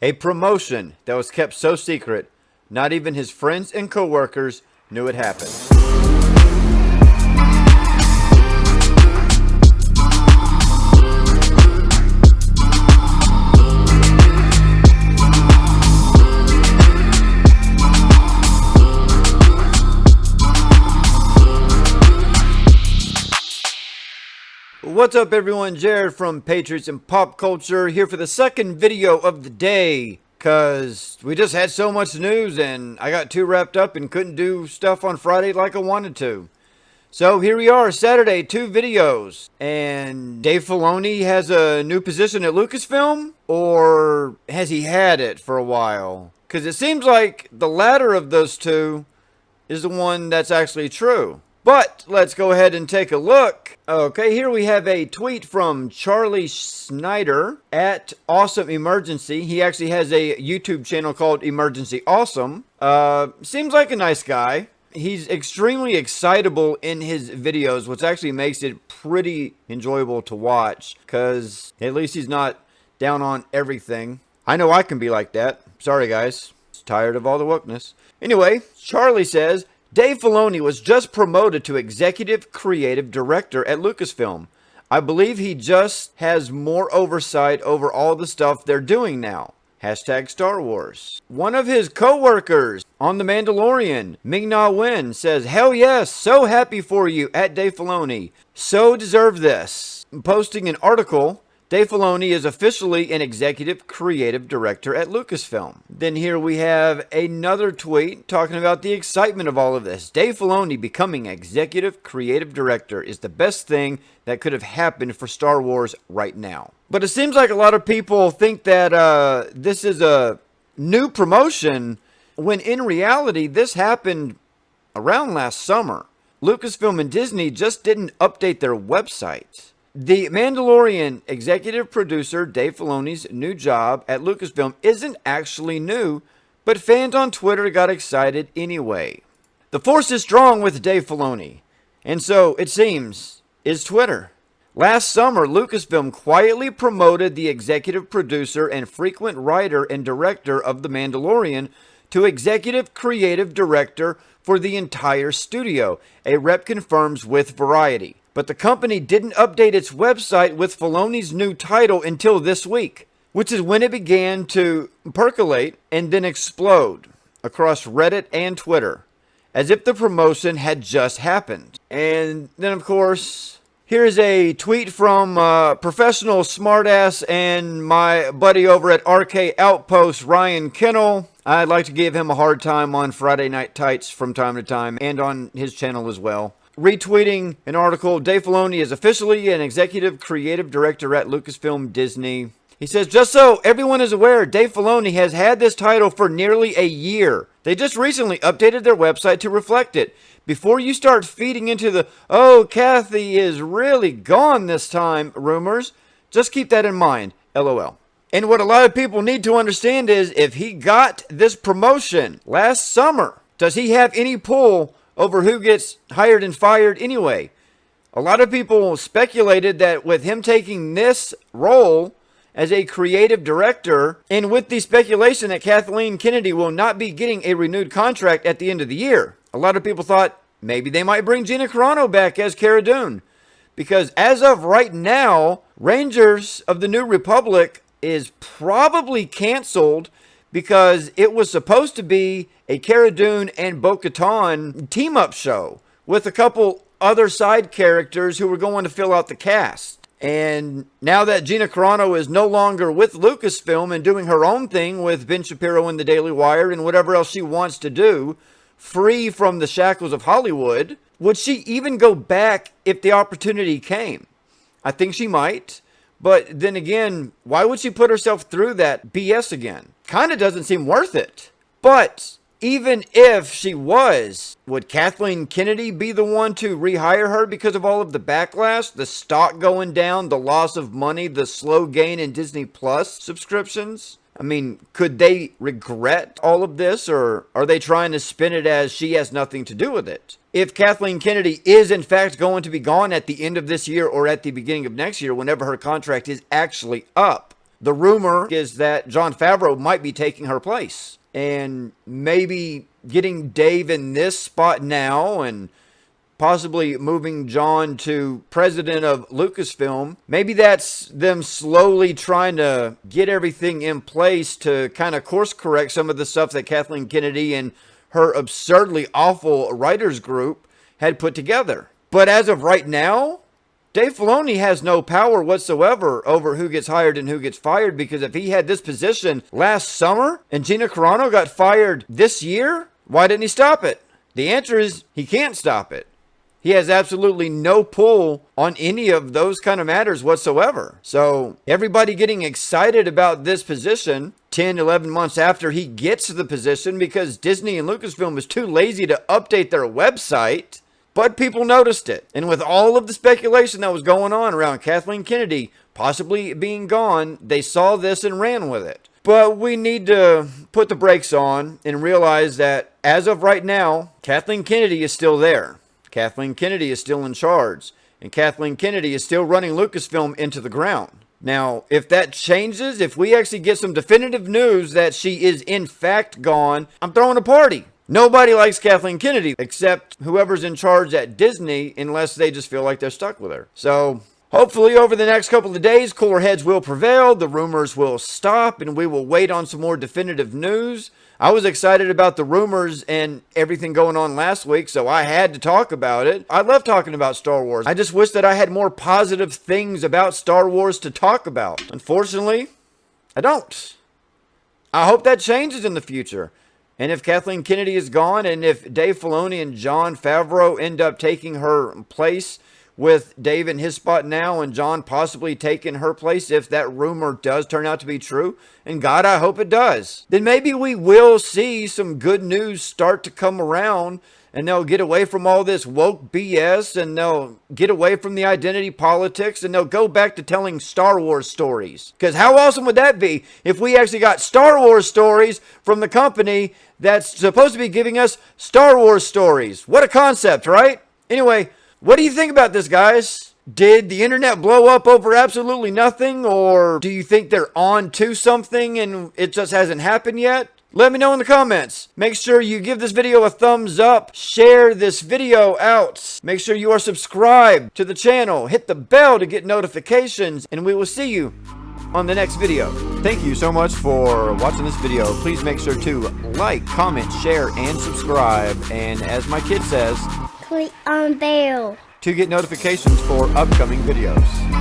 A promotion that was kept so secret, not even his friends and coworkers knew it happened. What's up everyone, Jared from Patriots and Pop Culture here for the second video of the day, cause we just had so much news and I got too wrapped up and couldn't do stuff on Friday like I wanted to. So here we are, Saturday, 2 videos, and Dave Filoni has a new position at Lucasfilm, or has he had it for a while? Cause it seems like the latter of those two is the one that's actually true. But let's go ahead and take a look. Okay, here we have a tweet from Charlie Snyder at Awesome Emergency. He actually has a YouTube channel called Emergency Awesome. Seems like a nice guy. He's extremely excitable in his videos, which actually makes it pretty enjoyable to watch, because at least he's not down on everything. I know I can be like that. Sorry guys, tired of all the wokeness. Anyway, Charlie says, Dave Filoni was just promoted to Executive Creative Director at Lucasfilm. I believe he just has more oversight over all the stuff they're doing now. Hashtag Star Wars. One of his co-workers on The Mandalorian, Ming-Na Wen, says, hell yes, so happy for you at Dave Filoni. So deserve this. Posting an article, Dave Filoni is officially an Executive Creative Director at Lucasfilm. Then here we have another tweet talking about the excitement of all of this. Dave Filoni becoming Executive Creative Director is the best thing that could have happened for Star Wars right now. But it seems like a lot of people think that this is a new promotion, when in reality this happened around last summer. Lucasfilm and Disney just didn't update their website. The Mandalorian executive producer Dave Filoni's new job at Lucasfilm isn't actually new, but fans on Twitter got excited anyway. The force is strong with Dave Filoni, and so, it seems, is Twitter. Last summer, Lucasfilm quietly promoted the executive producer and frequent writer and director of The Mandalorian to Executive Creative Director for the entire studio, a rep confirms with Variety. But the company didn't update its website with Filoni's new title until this week, which is when it began to percolate and then explode across Reddit and Twitter, as if the promotion had just happened. And then, of course, here's a tweet from professional smartass and my buddy over at RK Outpost, Ryan Kennel. I'd like to give him a hard time on Friday Night Tights from time to time, and on his channel as well. Retweeting an article, Dave Filoni is officially an Executive Creative Director at Lucasfilm Disney. He says, just so everyone is aware, Dave Filoni has had this title for nearly a year. They just recently updated their website to reflect it. Before you start feeding into the, oh, Kathy is really gone this time rumors, just keep that in mind, LOL. And what a lot of people need to understand is, if he got this promotion last summer, does he have any pull over who gets hired and fired anyway? A lot of people speculated that with him taking this role as a creative director, and with the speculation that Kathleen Kennedy will not be getting a renewed contract at the end of the year, a lot of people thought maybe they might bring Gina Carano back as Cara Dune. Because as of right now, Rangers of the New Republic is probably canceled, because it was supposed to be a Cara Dune and Bo-Katan team-up show with a couple other side characters who were going to fill out the cast. And now that Gina Carano is no longer with Lucasfilm and doing her own thing with Ben Shapiro and the Daily Wire and whatever else she wants to do, free from the shackles of Hollywood, would she even go back if the opportunity came? I think she might. But then again, why would she put herself through that BS again? Kind of doesn't seem worth it. But even if she was, would Kathleen Kennedy be the one to rehire her because of all of the backlash, the stock going down, the loss of money, the slow gain in Disney Plus subscriptions? I mean, could they regret all of this, or are they trying to spin it as she has nothing to do with it? If Kathleen Kennedy is in fact going to be gone at the end of this year or at the beginning of next year, whenever her contract is actually up, the rumor is that Jon Favreau might be taking her place. And maybe getting Dave in this spot now and possibly moving Jon to president of Lucasfilm. Maybe that's them slowly trying to get everything in place to kind of course correct some of the stuff that Kathleen Kennedy and her absurdly awful writers group had put together. But as of right now, Dave Filoni has no power whatsoever over who gets hired and who gets fired, because if he had this position last summer and Gina Carano got fired this year, why didn't he stop it? The answer is he can't stop it. He has absolutely no pull on any of those kind of matters whatsoever. So everybody getting excited about this position 10, 11 months after he gets the position because Disney and Lucasfilm was too lazy to update their website. But people noticed it. And with all of the speculation that was going on around Kathleen Kennedy possibly being gone, they saw this and ran with it. But we need to put the brakes on and realize that as of right now, Kathleen Kennedy is still there. Kathleen Kennedy is still in charge. And Kathleen Kennedy is still running Lucasfilm into the ground. Now, if that changes, if we actually get some definitive news that she is in fact gone, I'm throwing a party. Nobody likes Kathleen Kennedy except whoever's in charge at Disney, unless they just feel like they're stuck with her. So hopefully over the next couple of days, cooler heads will prevail, the rumors will stop, and we will wait on some more definitive news. I was excited about the rumors and everything going on last week, so I had to talk about it. I love talking about Star Wars. I just wish that I had more positive things about Star Wars to talk about. Unfortunately, I don't. I hope that changes in the future. And if Kathleen Kennedy is gone, and if Dave Filoni and Jon Favreau end up taking her place with Dave in his spot now and Jon possibly taking her place, if that rumor does turn out to be true, and God, I hope it does, then maybe we will see some good news start to come around, and they'll get away from all this woke BS, and they'll get away from the identity politics, and they'll go back to telling Star Wars stories. Because how awesome would that be if we actually got Star Wars stories from the company that's supposed to be giving us Star Wars stories? What a concept, right? Anyway, what do you think about this, guys? Did the internet blow up over absolutely nothing? Or do you think they're on to something and it just hasn't happened yet? Let me know in the comments. Make sure you give this video a thumbs up. Share this video out. Make sure you are subscribed to the channel. Hit the bell to get notifications. And we will see you on the next video. Thank you so much for watching this video. Please make sure to like, comment, share, and subscribe. And as my kid says, click on bell to get notifications for upcoming videos.